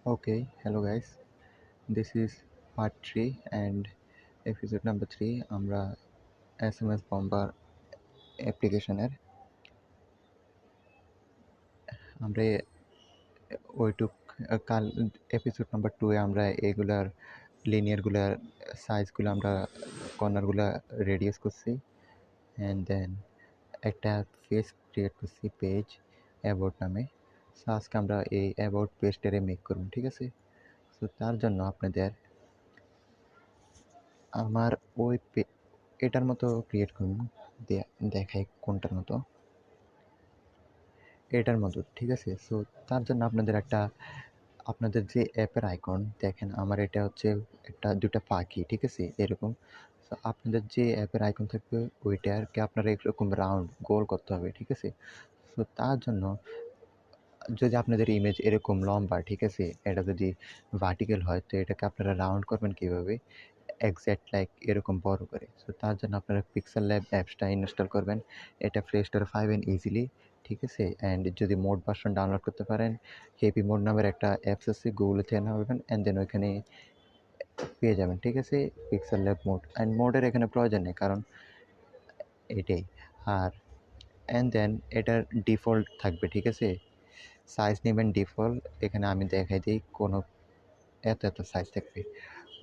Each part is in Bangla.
Okay, hello guys. This is part 3 and episode number 3 আমরা SMS bomber অ্যাপ্লিকেশনের আমরা ওইটুক কাল এপিসোড নাম্বার 2 এ আমরা এগুলার লিনিয়ারগুলার সাইজগুলো আমরা কর্নারগুলা রেডিয়াস করছি অ্যান্ড দেন একটা পেজ ক্রিয়েট করছি পেজ অ্যাবাউট নামে। সো আজকে আমরা এই অ্যাবাউট পেজটারে মেক করব, ঠিক আছে? সো তার জন্য আপনাদের আমার ওই এটার মতো ক্রিয়েট করুন, দেখাই কোনটার মতো, এটার মতো, ঠিক আছে? সো তার জন্য আপনাদের যে অ্যাপের আইকন দেখেন, আমার এটা হচ্ছে দুটা পাখি, ঠিক আছে, এরকম। সো আপনাদের যে অ্যাপের আইকন থাকবে ওইটাকে আপনারা এরকম রাউন্ড গোল করতে হবে, ঠিক আছে? সো তার জন্য যদি আপনাদের ইমেজ এরকম লম্বা, ঠিক আছে, এটা যদি ভার্টিক্যাল হয় তো এটাকে আপনারা রাউন্ড করবেন কীভাবে? এক্স্যাক্ট লাইক এরকম বড় করে। সো তার জন্য আপনারা পিক্সেল ল্যাব অ্যাপসটা ইনস্টল করবেন। এটা প্লে স্টোরে পাবেন ইজিলি, ঠিক আছে? অ্যান্ড যদি মোড ভার্সন ডাউনলোড করতে পারেন, হেভি মোড নামের একটা অ্যাপস আছে, গুগলে থেকে নামাবেন অ্যান্ড দেন ওইখানে পেয়ে যাবেন, ঠিক আছে? পিক্সেল ল্যাব মোড অ্যান্ড মোডের এখানে প্রয়োজন নেই, কারণ এটাই। আর অ্যান্ড দেন এটার ডিফল্ট থাকবে, ঠিক আছে? সাইজ নেবেন ডিফল্ট, এখানে আমি দেখাই দিই, কোনো এত সাইজ থাকবে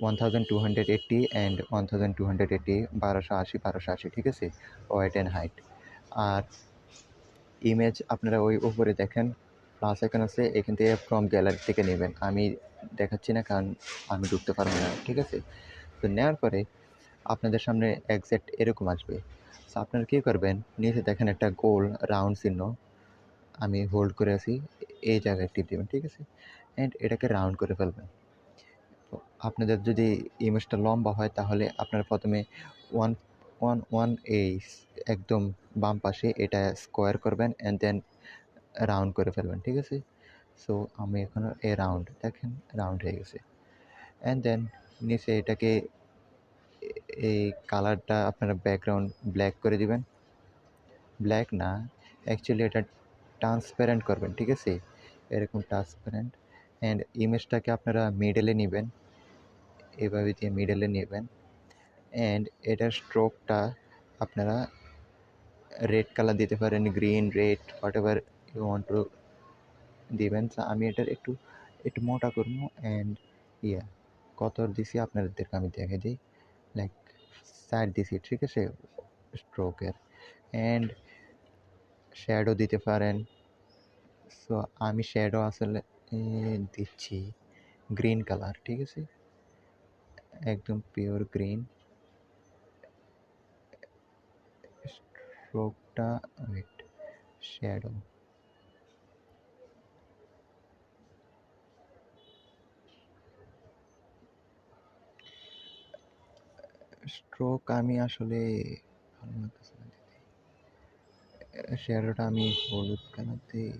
1280 অ্যান্ড 1280, 1280, 1280, ঠিক আছে? Weight and height. আর ইমেজ আপনারা ওই উপরে দেখেন প্লাস আইকন আছে, এখান থেকে ফ্রম গ্যালারি থেকে নেবেন। আমি দেখাচ্ছি না কারণ আমি ঢুকতে পারবো না, ঠিক আছে? তো নেওয়ার পরে আপনাদের সামনে এক্স্যাক্ট এরকম আসবে। সো আপনারা কী করবেন, নিচে দেখেন একটা গোল রাউন্ড চিহ্ন, আমি হোল্ড করে আছি, এই জায়গায় টিপ দেবেন, ঠিক আছে? অ্যান্ড এটাকে রাউন্ড করে ফেলবেন। তো আপনাদের যদি ইমেজটা লম্বা হয় তাহলে আপনারা প্রথমে ওয়ান ওয়ান ওয়ান এই একদম বাম পাশে এটা স্কোয়ার করবেন অ্যান্ড দেন রাউন্ড করে ফেলবেন, ঠিক আছে? সো আমি এখন এই রাউন্ড দেখেন, রাউন্ড হয়ে গেছে। অ্যান্ড দেন নিচে এটাকে এই কালারটা আপনারা ব্যাকগ্রাউন্ড ব্ল্যাক করে দিবেন। ব্ল্যাক না, অ্যাকচুয়ালি এটা ট্রান্সপারেন্ট করবেন, ঠিক আছে? এরকম ট্রান্সপারেন্ট। অ্যান্ড ইমেজটাকে আপনারা মিডলে নেবেন, এভাবে দিয়ে মিডলে নেবেন। অ্যান্ড এটার স্ট্রোকটা আপনারা রেড কালার দিতে পারেন, green, red, whatever you want to দিবেন। সো আমি এটার একটু একটু মোটা করবো অ্যান্ড ইয়া কত দিছি আপনাদেরকে আমি দেখে দিই, লাইক 4 দিছি, ঠিক আছে, স্ট্রোকের। অ্যান্ড শ্যাডো দিতে পারেন। সো আমি শ্যাডো আসলে দিচ্ছি গ্রিন কালার, ঠিক আছে, একদম পিওর গ্রিন। স্ট্রোকটা ওয়েট, শ্যাডো স্ট্রোক আমি আসলে ভালো লাগতেছে না দিতে, শ্যাডোটা আমি হলুদ কালার দিই।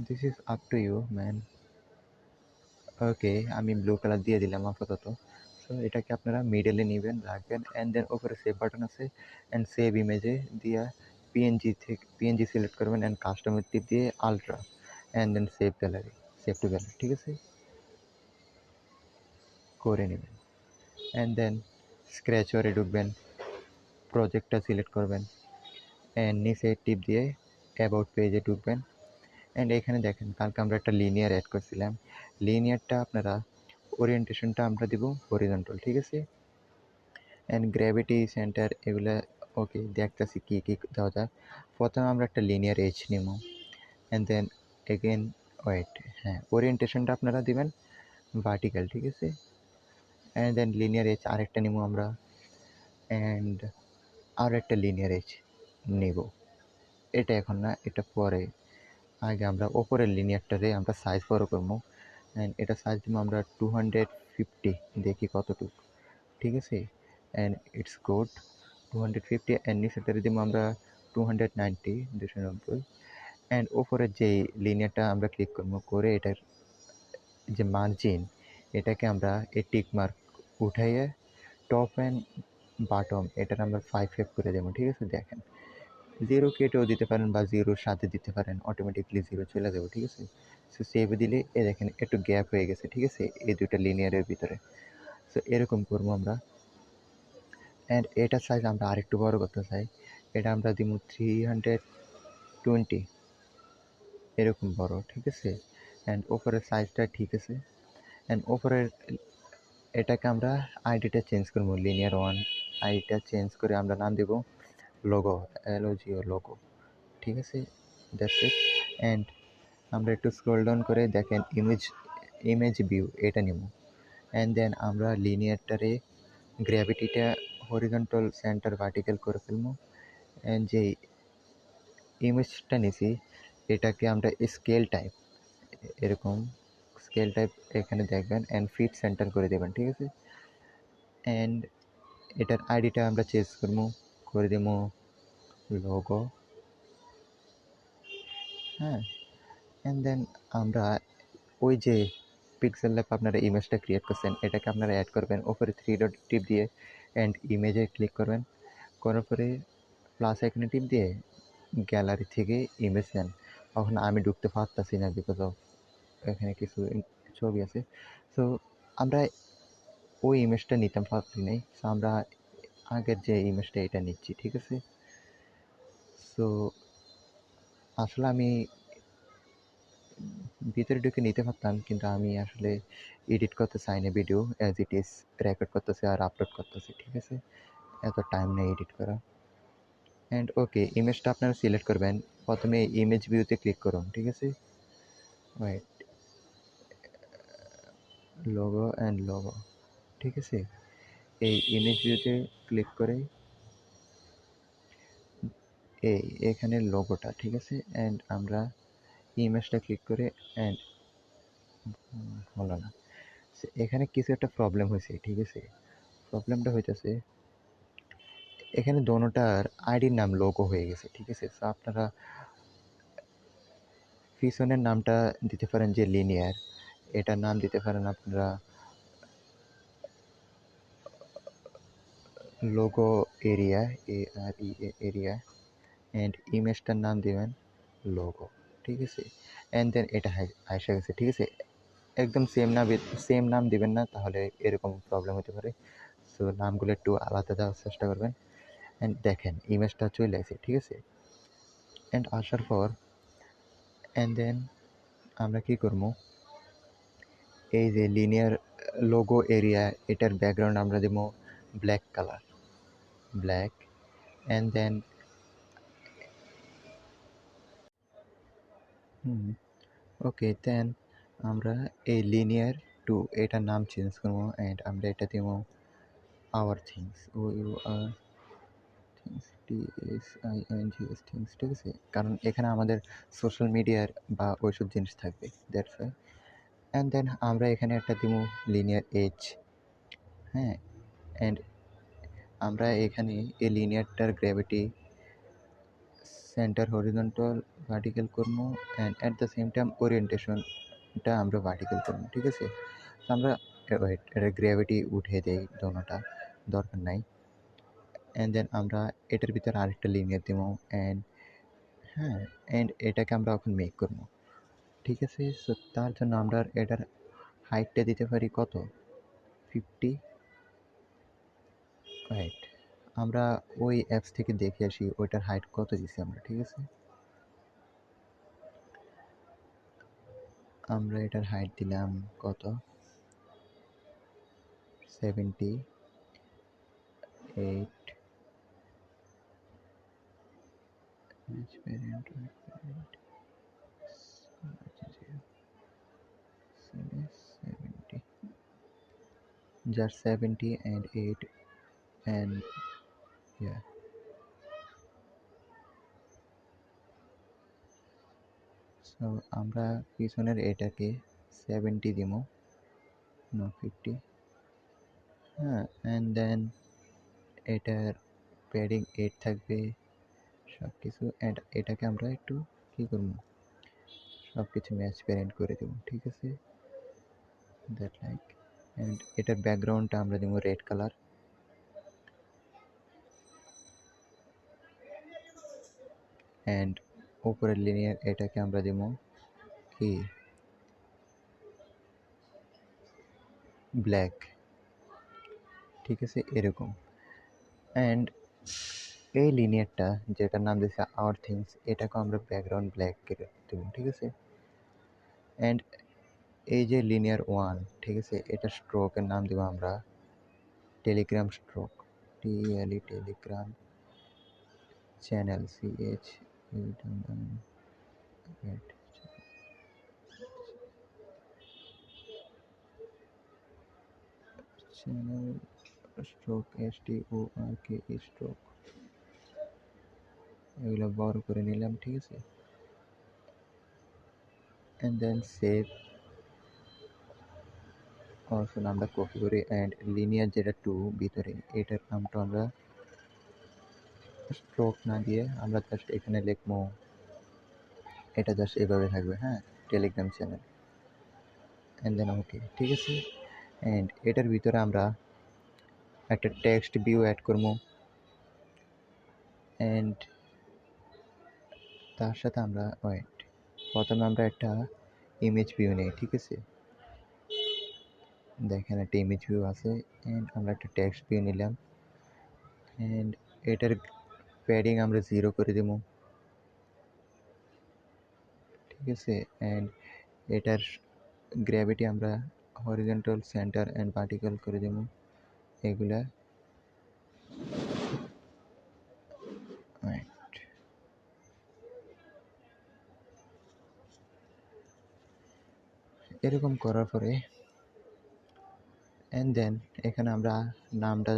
This is up to you man. Okay, আমি ব্লু কালার দিয়ে দিলাম আপাতত। সো এটাকে আপনারা মিডলে নেবেন, রাখবেন অ্যান্ড দেন ওপরে সেভ বাটন আছে অ্যান্ড সেভ ইমেজে দিয়ে পিএনজি সিলেক্ট করবেন অ্যান্ড কাস্টমার টিপ দিয়ে ultra and then save gallery, save to gallery, ঠিক আছে, করে নেবেন। অ্যান্ড দেন স্ক্র্যাচরে ঢুকবেন, প্রজেক্টটা সিলেক্ট করবেন অ্যান্ড নিচে টিপ দিয়ে অ্যাবাউট পেজে ঢুকবেন। অ্যান্ড এখানে দেখেন কালকে আমরা একটা লিনিয়ার অ্যাড করছিলাম, লিনিয়ারটা আপনারা ওরিয়েন্টেশনটা আমরা দিব হরিজন্টাল, ঠিক আছে? অ্যান্ড গ্র্যাভিটি সেন্টার এগুলো ওকে, দেখতেছি কী কী দেওয়া যায়। প্রথমে আমরা একটা লিনিয়ার এজ নিব অ্যান্ড দেন এগেন ওয়েট, হ্যাঁ, ওরিয়েন্টেশনটা আপনারা দিবেন ভার্টিক্যাল, ঠিক আছে? অ্যান্ড দেন লিনিয়ার এজ আরেকটা নিব আমরা, অ্যান্ড আর একটা লিনিয়ার এজ নেব। এটা এখন না, এটা পরে। আগে আমরা ওপরের লিনিয়ারটারে আমরা সাইজ বড় করবো অ্যান্ড এটা সাইজ দিব আমরা 250, দেখি কতটুকু, ঠিক আছে? অ্যান্ড ইটস গুড 250 অ্যান্ড নিচেটারে দিব আমরা 290, 290। অ্যান্ড ওপরের যে লিনিয়ারটা আমরা ক্লিক করবো, করে এটার যে মার্জিন এটাকে আমরা এই টিক মার্ক উঠাইয়ে টপ অ্যান্ড বাটম এটার আমরা 5 করে দেবো, ঠিক আছে? দেখেন 0 কেটেও দিতে পারেন বা 0 এর সাথে দিতে পারেন, অটোমেটিক্যালি 0 চলে যাবে, ঠিক আছে? সো সেভ দিলে এই দেখেন একটু গ্যাপ হয়ে গেছে, ঠিক আছে? এই ২ টা লিনিয়ারের ভিতরে। সো এরকম করবো আমরা। অ্যান্ড এটার সাইজ আমরা আরেকটু বড় করতে চাই। এটা আমরা দিমু 320 এরকম বড়, ঠিক আছে? অ্যান্ড উপরের সাইজটা ঠিক আছে। অ্যান্ড উপরের এটাকে আমরা আইডিটা চেঞ্জ করবো, লিনিয়ার 1 আইডিটা চেঞ্জ করে আমরা নাম দেব লোগো, LOGO লোগো, ঠিক আছে? That's it. অ্যান্ড আমরা একটু স্ক্রল ডাউন করে দেখেন ইমেজ ভিউ এটা নিব। অ্যান্ড দেন আমরা লিনিয়ারটারে গ্র্যাভিটিটা হরিজন্টাল সেন্টার ভার্টিক্যাল করে ফেলবো। অ্যান্ড যে ইমেজটা নিছি এটাকে আমরা স্কেল টাইপ এরকম স্কেল টাইপ এখানে দেখবেন অ্যান্ড ফিট সেন্টার করে দেবেন, ঠিক আছে? অ্যান্ড এটার আইডিটা আমরা চেঞ্জ করবো, করে দেবো লোগো, হ্যাঁ। অ্যান্ড দেন আমরা ওই যে পিক্সেল ল্যাব আপনারা ইমেজটা ক্রিয়েট করছেন এটাকে আপনারা অ্যাড করবেন, ওপরে 3 ডট টিপ দিয়ে অ্যান্ড ইমেজে ক্লিক করবেন, করার পরে প্লাস আইকনে টিপ দিয়ে গ্যালারি থেকে ইমেজ নেন। এখন আমি ঢুকতে পারতাছি না বিকজ অফ এখানে কিছু ছবি আছে। সো আমরা ওই ইমেজটা নিতে পারছি নাই, সো আমরা আগের যে ইমেজটা এটা নিচ্ছি, ঠিক আছে? সো আসলে আমি ভিতরে ঢুকে নিতে পারতাম কিন্তু আমি আসলে এডিট করতে চাই না video, as it is record করতেছি আর আপলোড করতেছি, ঠিক আছে? এত টাইম নেই এডিট করা। অ্যান্ড ওকে, ইমেজটা আপনারা সিলেক্ট করবেন, প্রথমে ইমেজ ভিউতে ক্লিক করুন, ঠিক আছে? ওয়েট, লোগো অ্যান্ড লোগো, ঠিক আছে? এই ইমেজ ভিউতে ক্লিক করে এখানে লোগোটা, ঠিক আছে? অ্যান্ড আমরা ইমেজটা ক্লিক করে অ্যান্ড হলো না, এখানে কিছু একটা প্রবলেম হয়েছে, ঠিক আছে? প্রবলেমটা হইতেছে এখানে দোনোটার আইডির নাম লোগো হয়ে গেছে, ঠিক আছে? সো আপনারা পিছনের নামটা দিতে পারেন যে লিনিয়ার, এটার নাম দিতে পারেন আপনারা লোগো এরিয়া, এরিয়া, অ্যান্ড ইমেজটার নাম দিবেন লোগো, ঠিক আছে? অ্যান্ড দেন এটা আইসা গেছে, ঠিক আছে? একদম সেম নাম দিবেন না, তাহলে এরকম প্রবলেম হতে পারে। সো নামগুলো একটু আলাদা দেওয়ার চেষ্টা করবেন। অ্যান্ড দেখেন ইমেজটা চলে আসে, ঠিক আছে? অ্যান্ড আসার পর অ্যান্ড দেন আমরা কী করবো, এই যে লিনিয়ার লোগো এরিয়া এটার ব্যাকগ্রাউন্ড আমরা দেবো black colour, black. And then okay, then আমরা এই লিনিয়ার টু এটার নাম চেঞ্জ করবো অ্যান্ড আমরা এটা দেবো hour things, OUR things, THINGS things, ঠিক আছে? কারণ এখানে আমাদের সোশ্যাল মিডিয়ার বা ওইসব জিনিস থাকবে, দ্যাটস ওয়াই। অ্যান্ড দেন আমরা এখানে একটা দেবো লিনিয়ার এজ, হ্যাঁ। অ্যান্ড আমরা এখানে এই লিনিয়ারটার গ্র্যাভিটি সেন্টার হরিজন্টাল ভার্টিক্যাল করবো and at the same time ওরিয়েন্টেশনটা আমরা ভার্টিক্যাল করবো, ঠিক আছে? তো আমরা ওয়েট, এটা গ্র্যাভিটি উঠিয়ে দেই, দোনোটা দরকার নাই। অ্যান্ড দেন আমরা এটার ভিতরে আরেকটা লিনিয়ার দেবো অ্যান্ড হ্যাঁ, অ্যান্ড এটাকে আমরা এখন মেক করবো, ঠিক আছে? সো তার জন্য আমরা এটার হাইটটা দিতে পারি কত, 50। রাইট, আমরা ওই অ্যাপস থেকে দেখে আসি ওইটার হাইট কত দিছি আমরা, ঠিক আছে? আমরা এটার হাইট দিলাম কত, 78, match variant, just 70 and 8 and yeah. So আমরা পিছনের এটাকে 70 দিব, নো 50, হ্যাঁ। অ্যান্ড দেন এটার প্যাডিং 8 থাকবে, সব কিছু। অ্যান্ড এটাকে আমরা একটু কী করবো, সব কিছু ম্যাচ প্যারেন্ট করে দেবো, ঠিক আছে? That like. অ্যান্ড এটার ব্যাকগ্রাউন্ডটা আমরা দেবো রেড কালার। অ্যান্ড উপরের লিনিয়ার এটাকে আমরা দিব কি ব্ল্যাক, ঠিক আছে এরকম। অ্যান্ড এই লিনিয়ারটা যেটার নাম দিয়েছে আওয়ার থিংস, এটাকে আমরা ব্যাকগ্রাউন্ড ব্ল্যাক করে দেবো, ঠিক আছে। অ্যান্ড এই যে লিনিয়ার ওয়ান, ঠিক আছে, এটা স্ট্রোকের নাম দেবো আমরা Telegram stroke, TLE Telegram channel CH channel stroke STORK stroke, এগুলো বড় করে নিলাম, ঠিক আছে। অ্যান্ড দেন সেভ অপশন আমরা কপি করি। অ্যান্ড লিনিয়ার যেটা 2 ভিতরে, এটার নামটা আমরা স্ট্রোক না দিয়ে আমরা জাস্ট এখানে লিখবো, এটা জাস্ট এভাবে থাকবে, হ্যাঁ, টেলিগ্রাম চ্যানেল। অ্যান্ড দেন ওকে, ঠিক আছে। অ্যান্ড এটার ভিতরে আমরা একটা টেক্সট ভিউ অ্যাড করবো। অ্যান্ড তার সাথে আমরা প্রথমে আমরা একটা ইমেজ ভিউ নেই, ঠিক আছে। দেখেন একটা ইমেজ ভিউ আছে। অ্যান্ড আমরা একটা টেক্সট ভিউ নিলাম। অ্যান্ড এটার প্যাডিং আমরা 0 করে দেবো, ঠিক আছে। অ্যান্ড এটার গ্র্যাভিটি আমরা হরিজন্টাল, সেন্টার অ্যান্ড ভার্টিক্যাল করে দেবো এগুলা। এরকম করার পরে অ্যান্ড দেন এখানে আমরা নামটা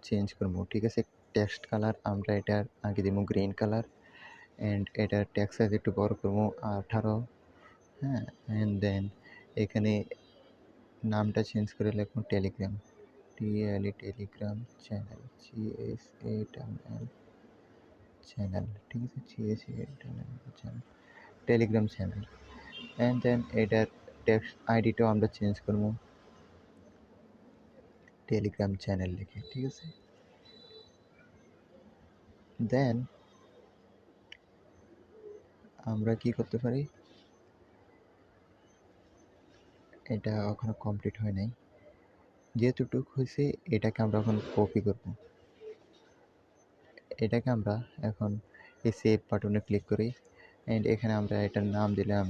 চেঞ্জ করবো, ঠিক আছে। টেক্সট কালার আমরা এটার আগে দেবো গ্রিন কালার। অ্যান্ড এটার টেক্সট সাইজ একটু বড় করবো 18, হ্যাঁ। অ্যান্ড দেন এখানে নামটা চেঞ্জ করে লিখবো Telegram, TLE Telegram channel, CHANNEL channel, ঠিক আছে, channel, Telegram channel. And then এটার টেক্সট আইডিটাও আমরা চেঞ্জ করবো টেলিগ্রাম চ্যানেল লিখে, ঠিক আছে। দেন আমরা কি করতে পারি, এটা এখনো কমপ্লিট হয় নাই, যেহেতুটুক হয়েছে এটাকে আমরা এখন কপি করব। এটাকে আমরা এখন এই সেভ বাটনে ক্লিক করি। অ্যান্ড এখানে আমরা এটার নাম দিলাম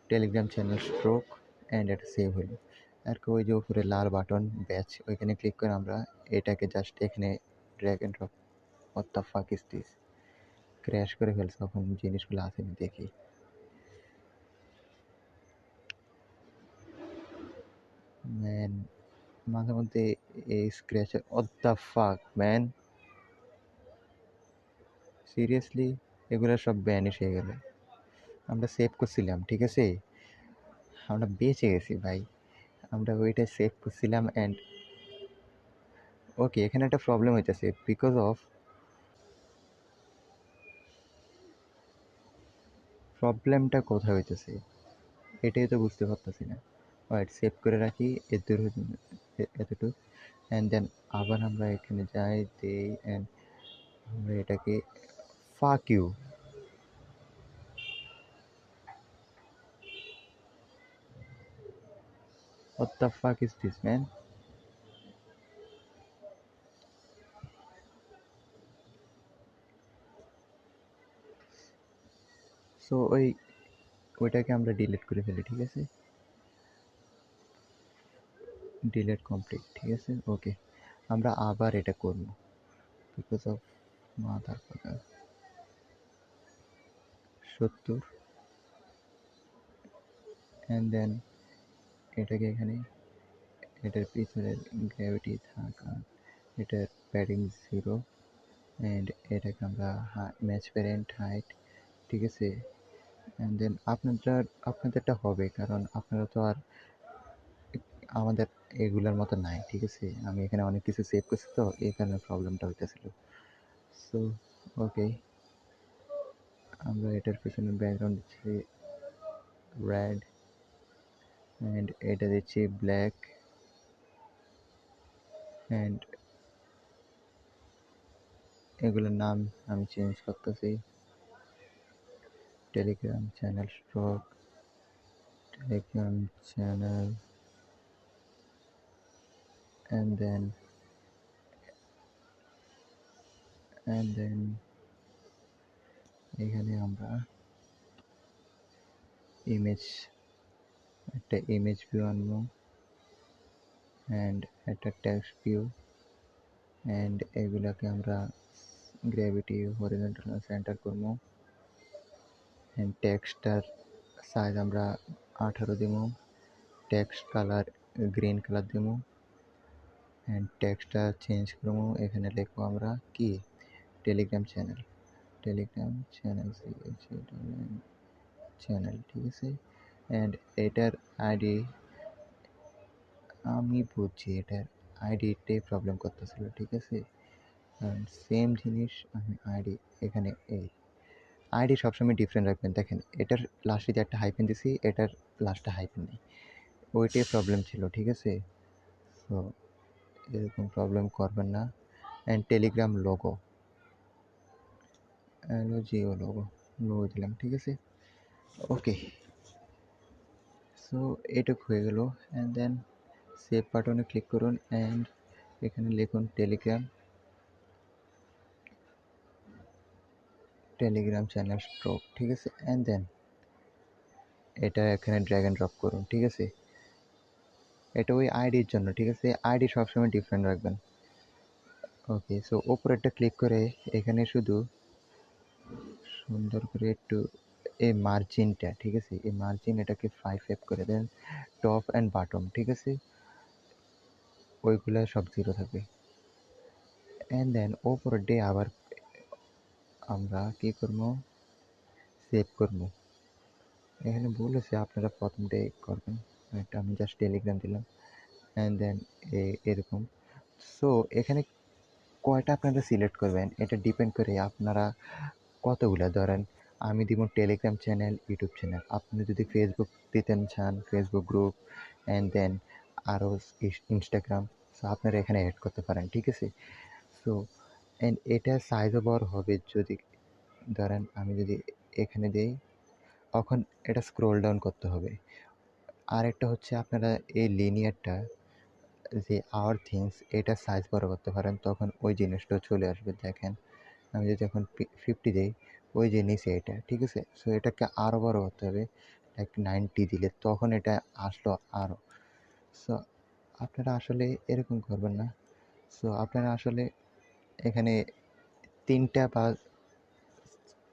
টেলিগ্রাম চ্যানেল স্ট্রোক। অ্যান্ড এটা সেভ হলো। আর ওই যে উপরে লাল বাটন ব্যাচ, ওইখানে ক্লিক করে আমরা এটাকে জাস্ট এখানে drag and drop. What the fuck is this, crash করে ফেলছে, তখন জিনিসগুলো আসেনি দেখি। ম্যান মাঝে মধ্যে এই scratch, what the fuck man, seriously এগুলো সব ব্যানিশ হয়ে গেল। আমরা সেভ করছিলাম, ঠিক আছে, আমরা বেঁচে গেছি ভাই, আমরা ওইটা সেভ করছিলাম। অ্যান্ড ওকে, এখানে একটা প্রবলেম হইতেছে, বিকজ অফ প্রবলেমটা কোথায় হইতেছে এটাই তো বুঝতে পারতেছি না। সেভ করে রাখি এতটুকু। অ্যান্ড দেন আবার আমরা এখানে যাই, দেই, অ্যান্ড আমরা এটাকে fuck you, what the fuck is this man? So ওইটাকে আমরা ডিলিট করে ফেলি, ঠিক আছে, ডিলিট কমপ্লিট, ঠিক আছে। ওকে, আমরা আবার এটা করব because of motherfucker 70। And then এটাকে এখানে এটার পিছনের গ্র্যাভিটি থাকা, এটার প্যাডিং 0। অ্যান্ড এটাকে আমরা ম্যাচ প্যারেন্ট হাইট, ঠিক আছে। অ্যান্ড দেন আপনাদেরটা হবে, কারণ আপনারা তো আর আমাদের এগুলোর মতো নাই, ঠিক আছে। আমি এখানে অনেক কিছু সেভ করছি, তো এই কারণে প্রবলেমটা হইতেছিল। সো ওকে, আমরা এটার পিছনে ব্যাকগ্রাউন্ড দিচ্ছি রেড। অ্যান্ড এটা দিচ্ছি ব্ল্যাক। অ্যান্ড এগুলোর নাম আমি চেঞ্জ করতেছি, Telegram channel stroke, Telegram channel, and then এখানে আমরা একটা ইমেজ ভিউ আনবো, অ্যান্ড একটা টেক্সট ভিউ, অ্যান্ড এগুলাকে আমরা গ্র্যাভিটি হরিজন্টাল সেন্টার করবো, অ্যান্ড টেক্সটার সাইজ আমরা 18 দিব, টেক্সট কালার গ্রিন কালার দিব, অ্যান্ড টেক্সটটা চেঞ্জ করবো। এখানে লিখবো আমরা কি Telegram channel, Telegram channel channel, ঠিক আছে। অ্যান্ড এটার আইডি আমি বুঝছি, এটার আইডিতে প্রবলেম করতেছিল, ঠিক আছে। সেম জিনিস আমি আইডি এখানে এই আইডি সবসময় ডিফারেন্ট রাখবেন। দেখেন এটার লাস্টে যে একটা হাইফেন দিছি, এটার লাস্টে হাইফেন নেই, ওইটাই প্রবলেম ছিল, ঠিক আছে। সো এরকম প্রবলেম করবেন না। And Telegram logo, Jio logo দিলাম, ঠিক আছে। ওকে, সো এটুকু হয়ে গেল। অ্যান্ড দেন সেভ বাটনে ক্লিক করুন, অ্যান্ড এখানে লিখুন টেলিগ্রাম চ্যানেল স্ট্রোক, ঠিক আছে। অ্যান্ড দেন এটা এখানে ড্র্যাগ অ্যান্ড ড্রপ করুন, ঠিক আছে। এটা ওই আইডির জন্য, ঠিক আছে। আইডি সবসময় ডিফারেন্ট রাখবেন। ওকে, সো ওপরেরটা ক্লিক করে এখানে শুধু সুন্দর করে একটু এই মার্জিনটা, ঠিক আছে, এই মার্জিন এটাকে 5 করে দেন। টপ অ্যান্ড বাটম, ঠিক আছে, ওইগুলা সব 0 থাকবে। অ্যান্ড দেন ওপরের ডে আবার আমরা কি করবো, সেভ করবো। এখানে বলেছে আপনারা প্রথম ডে করবেন, এটা আমি জাস্ট টেলিগ্রাম দিলাম। অ্যান্ড দেন এরকম। সো এখানে কয়টা আপনারা সিলেক্ট করবেন এটা ডিপেন্ড করে আপনারা কতগুলো ধরেন। আমি দিব টেলিগ্রাম চ্যানেল, ইউটিউব চ্যানেল। আপনি যদি ফেসবুক দিতে চান, ফেসবুক গ্রুপ, অ্যান্ড দেন আরও ইনস্টাগ্রাম, সো আপনারা এখানে অ্যাড করতে পারেন, ঠিক আছে। সো অ্যান্ড এটা সাইজও বড় হবে যদি ধরেন আমি যদি এখানে দিই, তখন এটা স্ক্রোল ডাউন করতে হবে। আর একটা হচ্ছে আপনারা এই লিনিয়ারটা যে আওয়ার থিংস, এটা সাইজ বড় করতে পারেন, তখন ওই জিনিসটা চলে আসবে। দেখেন আমি যদি এখন 50 দিই, ওই যে নিচে এটা, ঠিক আছে। সো এটাকে আরও বড় করতে হবে, লাইক 90 দিলে তখন এটা আসলো আরও। সো আপনারা আসলে এরকম করবেন না। সো আপনারা আসলে এখানে 3টা বা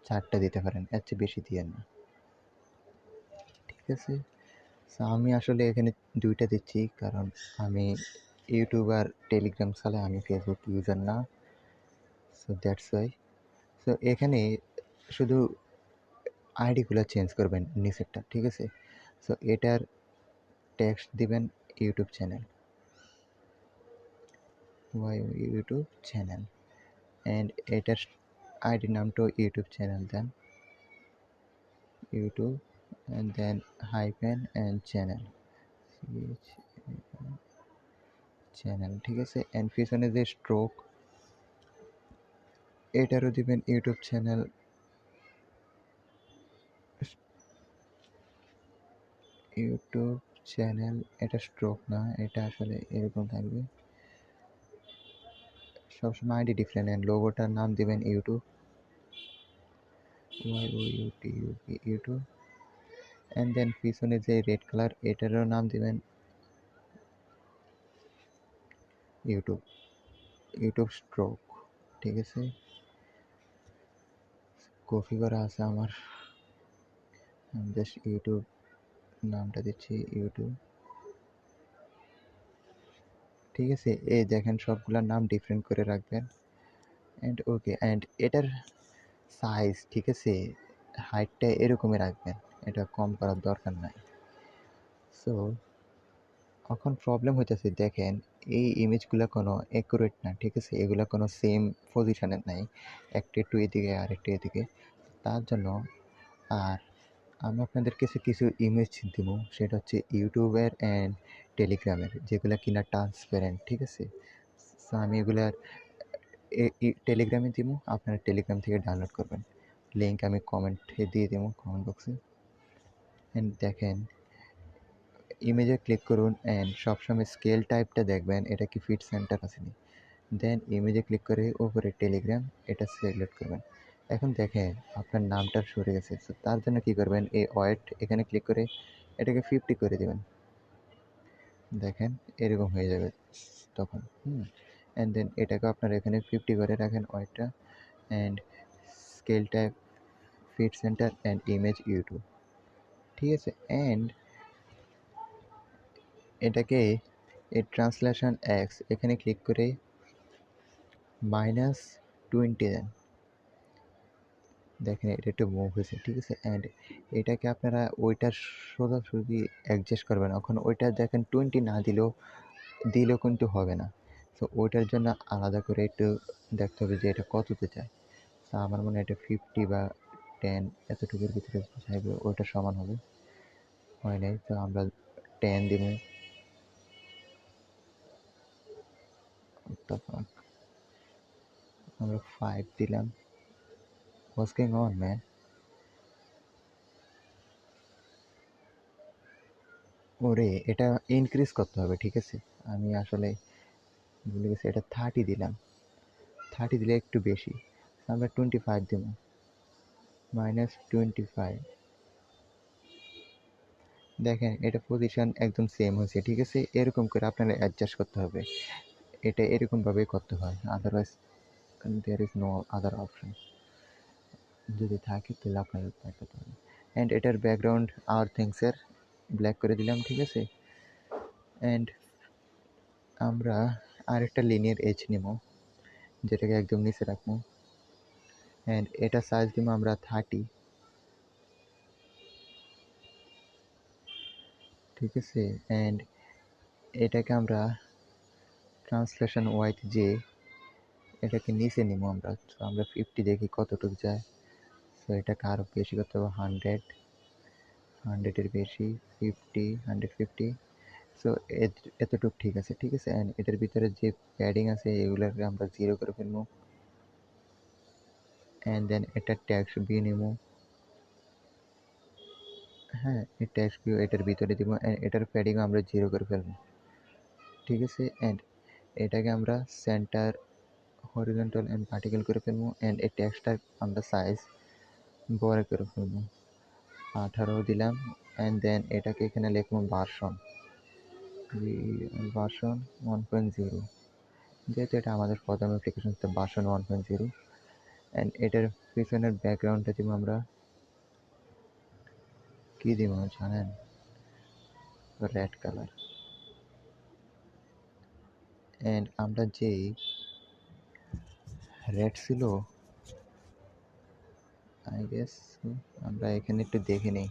4টা দিতে পারেন, এর চেয়ে বেশি দিয়েন না, ঠিক আছে। সো আমি আসলে এখানে 2টা দিচ্ছি, কারণ আমি ইউটিউব আর টেলিগ্রাম চালাই, আমি ফেসবুক ইউজার না। So that's why. সো এখানে শুধু আইডিগুলো চেঞ্জ করবেন নিচেরটা, ঠিক আছে। সো এটার টেক্সট দিবেন YouTube channel, YouTube channel, and এটার আইডি নামটাও YouTube channel then, YouTube, and then hyphen and channel, channel, ঠিক আছে। অ্যান্ড পিছনে যে স্ট্রোক, এটারও দিবেন ইউটিউব চ্যানেল, ইউটিউব চ্যানেল। এটা স্ট্রোক না, এটা আসলে এরকম থাকবে, সবসময় আইডি ডিফারেন্ট। অ্যান্ড লোগোটার নাম দিবেন ইউটিউব, ইউটিউব, অ্যান্ড দেন পিছনে যে রেড কালার, এটারও নাম দিবেন ইউটিউব, ইউটিউব স্ট্রোক, ঠিক আছে। কপি করা আছে আমার, আমি জাস্ট ইউটিউব নামটা দিচ্ছি, ইউটিউব, ঠিক আছে। এই দেখেন সবগুলোর নাম ডিফারেন্ট করে রাখবেন। অ্যান্ড ওকে, অ্যান্ড এটার সাইজ, ঠিক আছে, হাইটটা এরকমই রাখবেন, এটা কম করার দরকার নাই। সো এখন প্রবলেম হইতেছে, দেখেন এই ইমেজগুলো কোনো অ্যাকুরেট না, ঠিক আছে, এগুলো কোনো সেম পজিশনের নাই, একটা একটু এদিকে আর একটা এদিকে। তার জন্য আর আমি আপনাদের কাছে কিছু ইমেজ দিব, সেটা হচ্ছে ইউটিউবের অ্যান্ড টেলিগ্রামের, যেগুলো কিনা ট্রান্সপারেন্ট, ঠিক আছে। সো আমি এগুলার টেলিগ্রামে দিব, আপনারা টেলিগ্রাম থেকে ডাউনলোড করবেন, লিঙ্ক আমি কমেন্টে দিয়ে দেবো, কমেন্ট বক্সে। অ্যান্ড দেখেন, ইমেজে ক্লিক করুন অ্যান্ড সবসময় স্কেল টাইপটা দেখবেন এটা কি ফিট সেন্টার আছে নি। দেন ইমেজে ক্লিক করে উপরে টেলিগ্রাম এটা সিলেক্ট করবেন। এখন দেখেন আপনার নামটা সরে গেছে, সো তার জন্য কী করবেন, এই ওয়েট এখানে ক্লিক করে এটাকে 50 করে দেবেন। দেখেন এরকম হয়ে যাবে তখন। অ্যান্ড দেন এটাকে আপনার এখানে 50 করে রাখেন ওয়েটটা, and scale type fit centre and image YouTube, ঠিক আছে। অ্যান্ড এটাকে এই ট্রান্সলেশন এক্স এখানে ক্লিক করে -20 দেন। দেখেন এটা একটু মুভ হয়েছে, ঠিক আছে। অ্যান্ড এটাকে আপনারা ওইটার সোজাসুজি অ্যাডজাস্ট করবেন। এখন ওইটা দেখেন 20 না দিলেও কিন্তু হবে না। তো ওইটার জন্য আলাদা করে একটু দেখতে হবে যে এটা কততে চায়। তো আমার মনে হয় এটা 50 বা 10 এতটুকুর ভিতরে চাইবে, ওইটা সমান হবে। হয় নাই, তো আমরা 10 দিব। আমরা 5 দিলাম। What's going on, man? ওরে এটা ইনক্রিজ করতে হবে, ঠিক আছে। আমি আসলে ভুলে গেছি, এটা 30 দিলাম। 30 দিলে একটু বেশি, আমরা 25 দেব। -25। দেখেন এটা পজিশন একদম সেম হয়েছে, ঠিক আছে। এরকম করে আপনারা অ্যাডজাস্ট করতে হবে, এটা এরকমভাবেই করতে হয়, otherwise there is no other option. যদি থাকে তাহলে আপনারা দেখাতে হবে। অ্যান্ড এটার ব্যাকগ্রাউন্ড আর থিংসের ব্ল্যাক করে দিলাম, ঠিক আছে। অ্যান্ড আমরা আরেকটা লিনিয়ার এজ নেব, যেটাকে একদম নিচে রাখবো। অ্যান্ড এটা সাইজ দিব আমরা 30, ঠিক আছে। অ্যান্ড এটাকে আমরা ট্রান্সলেশন ওয়াইতে যে এটাকে নিচে নিব আমরা, তো আমরা 50 দেখি কতটুকু যায়। সো এটাকে আরও বেশি করতে হবে, 100-এর বেশি, 50, 150। সো এতটুকু ঠিক আছে, ঠিক আছে। অ্যান্ড এটার ভিতরে যে প্যাডিং আছে এগুলোকে আমরা 0 করে ফেলবো। অ্যান্ড দেন এটা ট্যাক্স ভিউ নেব, হ্যাঁ এই ট্যাক্স ভিউ এটার ভিতরে দিব। অ্যান্ড এটার প্যাডিংও আমরা 0 করে ফেলবো, ঠিক আছে। অ্যান্ড এটাকে আমরা সেন্টার হরিজন্টাল অ্যান্ড ভার্টিক্যাল করে ফেলবো। অ্যান্ড এই টেক্সটটার আমরা সাইজ বড় করে ফেলবো, 18 দিলাম। অ্যান্ড দেন এটাকে এখানে লিখবো ভার্সন 1.0, যেহেতু এটা আমাদের প্রথম অ্যাপ্লিকেশন, তো ভার্সন 1.0। অ্যান্ড এটার পিছনের ব্যাকগ্রাউন্ডটা দিব আমরা কী দিব জানেন, রেড কালার। অ্যান্ড আমরা যেই রেড ছিল আই গেস, আমরা এখানে একটু দেখে নিই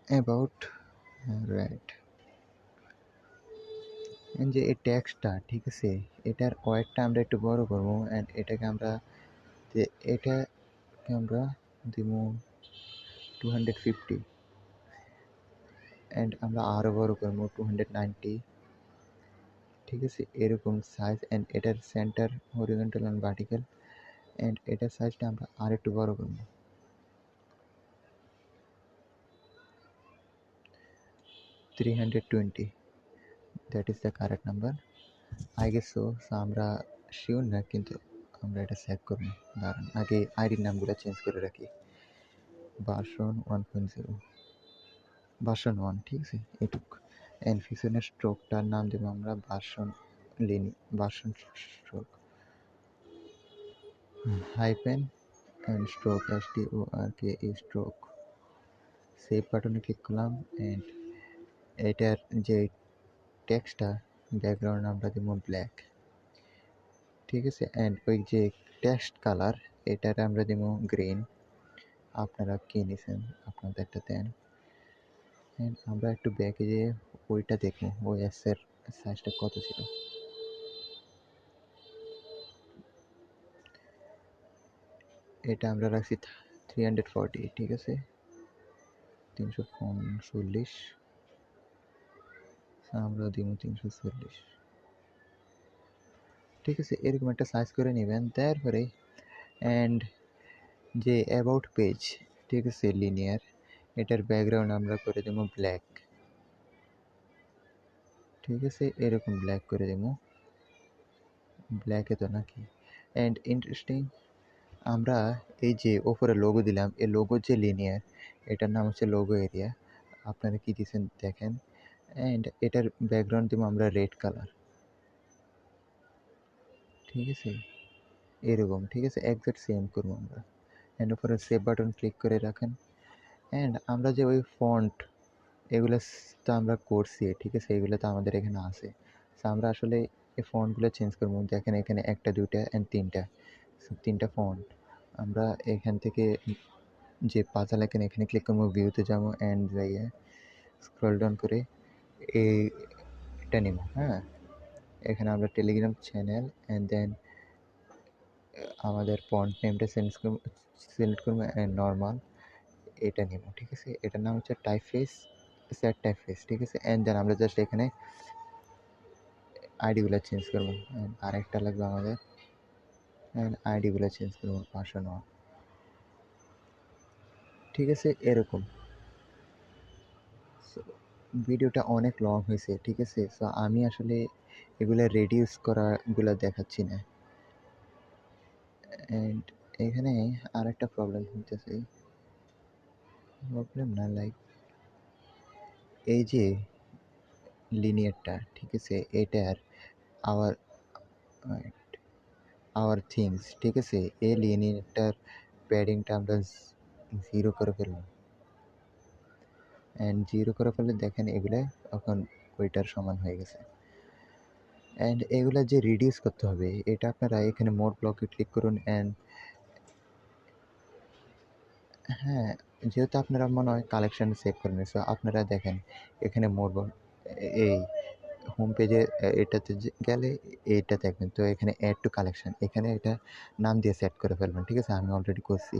অ্যাবাউট রেড। যে এই টেক্সটটা, ঠিক আছে, এটার ওয়েটটা আমরা একটু বড় করবো। অ্যান্ড এটাকে আমরা আমরা দিব 250। অ্যান্ড আমরা আরও বড় করবো 290, ঠিক আছে। এরকম সাইজ। অ্যান্ড এটার centre horizontal and vertical. And এটার সাইজটা আমরা আর একটু বড় করবো 320। That is the correct number, I guess so. আমরা শিওর না, কিন্তু আমরা এটা সেভ করবো। দাঁড়ান আগে আইডির নামগুলো চেঞ্জ করে রাখি। ভার্সন 1.0, ভার্সন 1, ঠিক আছে এটুক। অ্যান্ড পিছনের স্ট্রোকটার নাম দেবো আমরা version stroke hyphen and stroke, STORK stroke. Save বাটনে ক্লিক করলাম। অ্যান্ড এটার যে টেক্সটটা ব্যাকগ্রাউন্ড আমরা দেবো ব্ল্যাক, ঠিক আছে। অ্যান্ড ওই যে টেক্সট কালার এটার আমরা দেবো গ্রিন। আপনারা কি নিছেন আপনাদেরটা দেন। অ্যান্ড আমরা একটু ব্যাকে যেয়ে ওইটা দেখবো ওই এসের সাইজটা কত ছিল। এটা আমরা রাখছি 340, ঠিক আছে। 340 আমরা দিব 340। ঠিক আছে, এরকম একটা সাইজ করে নেবেন। তারপরে অ্যান্ড যে অ্যাবাউট পেজ, ঠিক আছে, লিনিয়ার, এটার ব্যাকগ্রাউন্ড আমরা করে দেবো ব্ল্যাক। ঠিক আছে, এরকম ব্ল্যাক করে দেবো, ব্ল্যাকে তো নাকি। অ্যান্ড ইন্টারেস্টিং, আমরা এই যে ওপরে লোগো দিলাম, এই লোগো যে লিনিয়ার, এটার নাম হচ্ছে লোগো এরিয়া। আপনারা কি দিচ্ছেন দেখেন। অ্যান্ড এটার ব্যাকগ্রাউন্ড দেবো আমরা রেড কালার। ঠিক আছে, এরকম। ঠিক আছে, একজ্যাক্ট সেম করবো আমরা। অ্যান্ড উপরে সেভ বাটন ক্লিক করে রাখেন। অ্যান্ড আমরা যে ওই ফন্ট, এগুলো তো আমরা করছি, ঠিক আছে, এগুলো তো আমাদের এখানে আছে। সো আমরা আসলে এই ফন্টগুলো চেঞ্জ করবো। দেখেন এখানে একটা, দুইটা অ্যান্ড তিনটা, তিনটা ফন্ট। আমরা এখান থেকে যে পাঁচাল আইকন, এখানে ক্লিক করবো, ভিউতে যাবো, অ্যান্ড যাইয়ে স্ক্রল ডাউন করে এটা নেব। হ্যাঁ, এখানে আমরা টেলিগ্রাম চ্যানেল অ্যান্ড দেন আমাদের ফন্ট নেমটা সিলেক্ট করবো অ্যান্ড নর্মাল এটা নেব। ঠিক আছে, এটার নাম হচ্ছে টাইপফেস, সেট টাইপফেস। ঠিক আছে, অ্যান্ড দেন আমরা জাস্ট এখানে আইডিগুলো চেঞ্জ করবো। আরেকটা লাগবে আমাদের, আইডিগুলো চেঞ্জ করবো, 509। ঠিক আছে, এরকম। সো ভিডিওটা অনেক লং হয়েছে, ঠিক আছে। সো আমি আসলে এগুলো রেডিউস করাগুলো দেখাচ্ছি না। অ্যান্ড এখানে আরেকটা প্রবলেম হইতেছে, প্রবলেম না, লাইক এই যে লিনিয়ারটা, ঠিক আছে, এটার আওয়ার আওয়ার থিংস, ঠিক আছে, এই লিনিয়ারটার প্যাডিংটা আমরা 0 করে ফেললাম। অ্যান্ড 0 করে ফেললে দেখেন এগুলো এখন ওইটার সমান হয়ে গেছে। অ্যান্ড এগুলো যে রিডিউস করতে হবে, এটা আপনারা এখানে মোর ব্লকে ক্লিক করুন। অ্যান্ড হ্যাঁ, যেহেতু আপনারা মনে হয় কালেকশন সেভ করে নিয়েছে, আপনারা দেখেন এখানে মোর এই হোম পেজে এটাতে গেলে এইটা দেখবেন, তো এখানে অ্যাড টু কালেকশন, এখানে এটা নাম দিয়ে সেট করে ফেলবেন। ঠিক আছে, আমি অলরেডি করছি।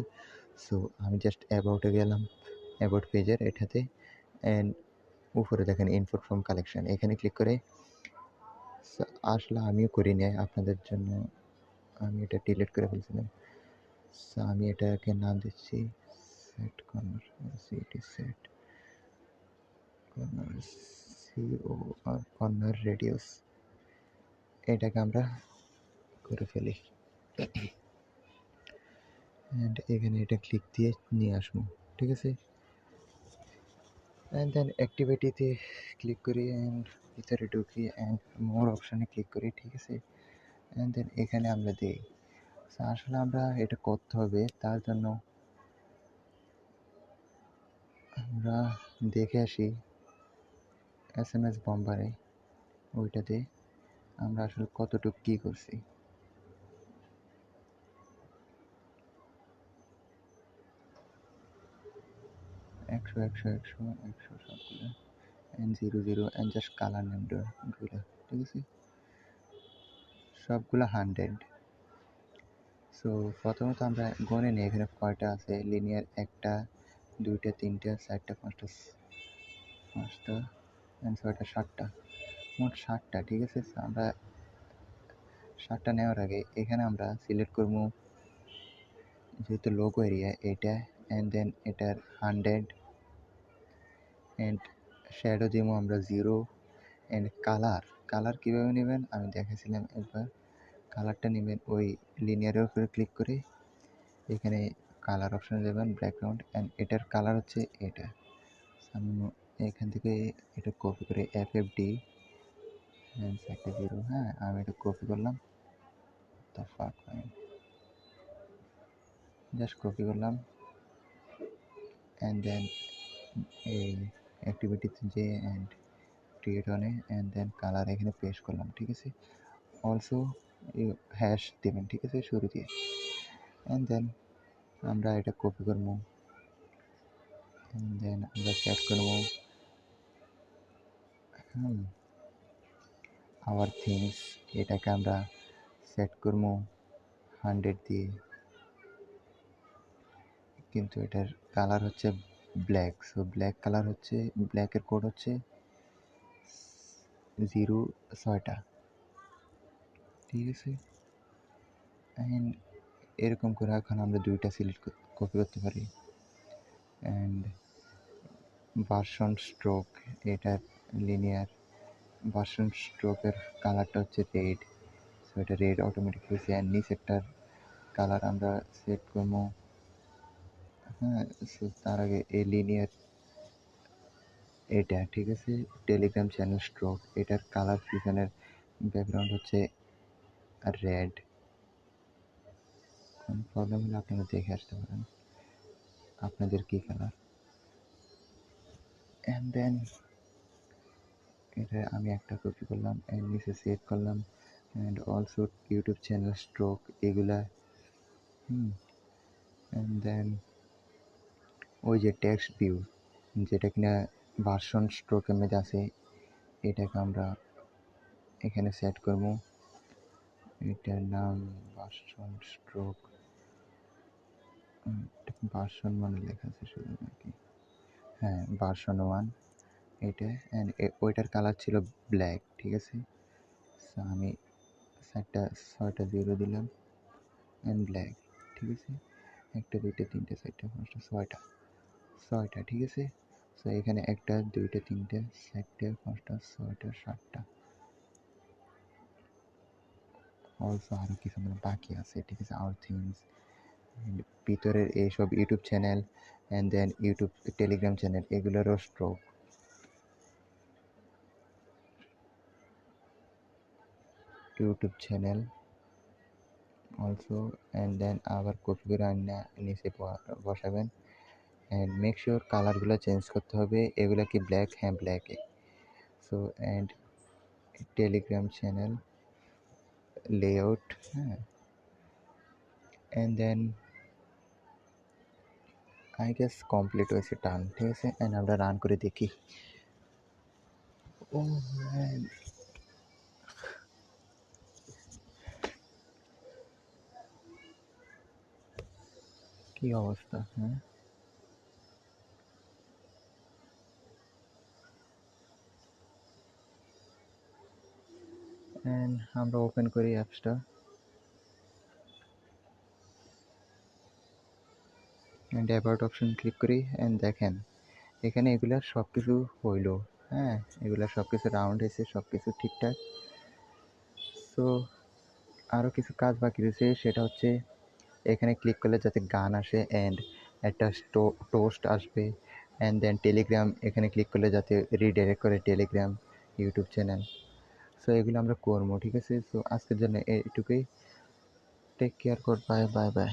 সো আমি জাস্ট অ্যাবাউটে গেলাম, অ্যাবাউট পেজের এটাতে, অ্যান্ড উপরে দেখেন ইনফো ফ্রম কালেকশন, এখানে ক্লিক করে আসলে আমিও করি নাই আপনাদের জন্য, আমি এটা ডিলিট করে ফেলছিলাম। সো আমি এটাকে নাম দিচ্ছি set corner, CT set corner, CO আর কর্নার রেডিউস, এটাকে আমরা করে ফেলি। অ্যান্ড এখানে এটা ক্লিক দিয়ে নিয়ে আসবো। ঠিক আছে, অ্যান্ড দেন অ্যাক্টিভিটিতে ক্লিক করি অ্যান্ড ভিতরে ঢুকি অ্যান্ড মোর অপশানে ক্লিক করি। ঠিক আছে, অ্যান্ড দেন এখানে আমরা দিই। আসলে আমরা এটা করতে হবে, তার জন্য আমরা দেখে আসি SMS বম্বারে, ওইটাতে আমরা আসলে কতটুকু কী করছি। একশো একশো একশো একশো সবগুলো, অ্যান্ড 0 0 অ্যান্ড জাস্ট কালার নেমগুলো, ঠিক আছে, সবগুলো 100। সো প্রথমত আমরা গণে নিই এখানে কয়টা আছে লিনিয়ার, একটা, দুইটা, তিনটা, চারটা, পাঁচটা অ্যান্ড ছয়টা, সাতটা, মোট 7টা। ঠিক আছে, আমরা 7টা নেওয়ার আগে এখানে আমরা সিলেক্ট করবো যেহেতু লোগো এরিয়া এটা, অ্যান্ড দেন এটার 100 অ্যান্ড শ্যাডো দিব আমরা 0 অ্যান্ড কালার কীভাবে নেবেন আমি দেখেছিলাম একবার। কালারটা নেবেন ওই লিনিয়ারের উপরে ক্লিক করে এখানে কালার অপশানে দেবেন ব্যাকগ্রাউন্ড, অ্যান্ড এটার কালার হচ্ছে এটা। আমি এখান থেকে এটা কপি করে FFD অ্যান্ড একটা 0, হ্যাঁ, আমি এটা কপি করলাম, জাস্ট কপি করলাম, অ্যান্ড দেন এই অ্যাক্টিভিটিতে যে অ্যান্ড ক্রিয়েট অনে অ্যান্ড দেন কালার এখানে পেস্ট করলাম। ঠিক আছে, অলসো হ্যাশ দেবেন, ঠিক আছে, শুরু দিয়ে। অ্যান্ড দেন আমরা এটা কপি করবো, অ্যান্ড দেন আমরা সেট করবো আওয়ার থিংস, এটাকে আমরা সেট করবো 100 দিয়ে, কিন্তু এটার কালার হচ্ছে ব্ল্যাক। সো ব্ল্যাক কালার হচ্ছে, ব্ল্যাকের কোড হচ্ছে 0 6টা। ঠিক আছে। অ্যান্ড এরকম করে এখন আমরা দুইটা সিলেক্ট কপি করতে পারি। অ্যান্ড ভার্সন স্ট্রোক, এটার লিনিয়ার ভার্সন স্ট্রোকের কালারটা হচ্ছে রেড। সো এটা রেড অটোমেটিক হয়েছে। অ্যান্ড নিচেরটার কালার আমরা সেট করবো। হ্যাঁ, সো তার আগে এই লিনিয়ার এটা ঠিক আছে। টেলিগ্রাম চ্যানেল স্ট্রোক, এটার কালার পিছনের ব্যাকগ্রাউন্ড হচ্ছে রেড। কোনো প্রবলেম হলে আপনারা দেখে আসতে পারেন আপনাদের কী কালার। অ্যান্ড দেন এটা আমি একটা কপি করলাম অ্যান্ড নিচে সেভ করলাম। And also YouTube channel stroke এগুলা। অ্যান্ড দেন ওই যে টেক্সট ভিউ যেটা কিনা ভার্সন স্ট্রোকের মধ্যে আছে, এটাকে আমরা এখানে সেট করব। এটার নাম ভার্সন স্ট্রোক, ভার্সন মানে লেখা আছে শুধু নাকি, হ্যাঁ ভার্সন 1 এটা। অ্যান্ড ওইটার কালার ছিল ব্ল্যাক, ঠিক আছে। সো আমি 6টা জিরো দিলাম অ্যান্ড ব্ল্যাক, ঠিক আছে। 1 2 3 4 5 6টা, ঠিক আছে। সো এখানে 1 2 3 4 5 6 7টা। অলসো আরও কিছু মানে বাকি আছে, ঠিক আছে। আওয়ার থিংস ভিতরের এইসব YouTube channel and then YouTube Telegram channel এগুলোরও stroke. YouTube channel also and then আবার কপি করে আনা নিচে বসাবেন। অ্যান্ড মেক শিওর কালারগুলো চেঞ্জ করতে হবে। এগুলো কি ব্ল্যাক? হ্যাঁ ব্ল্যাকে। So and Telegram channel layout, হ্যাঁ। And then I guess complete হয়েছে, টান, ঠিক আছে। অ্যান্ড আমরা রান করে দেখি। ও ম্যান, কি অবস্থা, হ্যাঁ। অ্যান্ড আমরা ওপেন করি অ্যাপসটা অ্যান্ড অ্যাবাউট অপশন ক্লিক করি। অ্যান্ড দেখেন এখানে এগুলা সব কিছু হইলো, হ্যাঁ। এগুলা সব কিছু রাউন্ড হয়েছে, সব কিছু ঠিকঠাক। সো আরও কিছু কাজ বাকি রয়েছে, সেটা হচ্ছে এখানে ক্লিক করলে যাতে গান আসে অ্যান্ড একটা টোস্ট আসবে। অ্যান্ড দেন টেলিগ্রাম এখানে ক্লিক করলে যাতে রিডাইরেক্ট করে টেলিগ্রাম ইউটিউব চ্যানেল। সো এগুলো আমরা করবো, ঠিক আছে। সো আজকের জন্য এইটুকুই। Take care, good bye, bye by.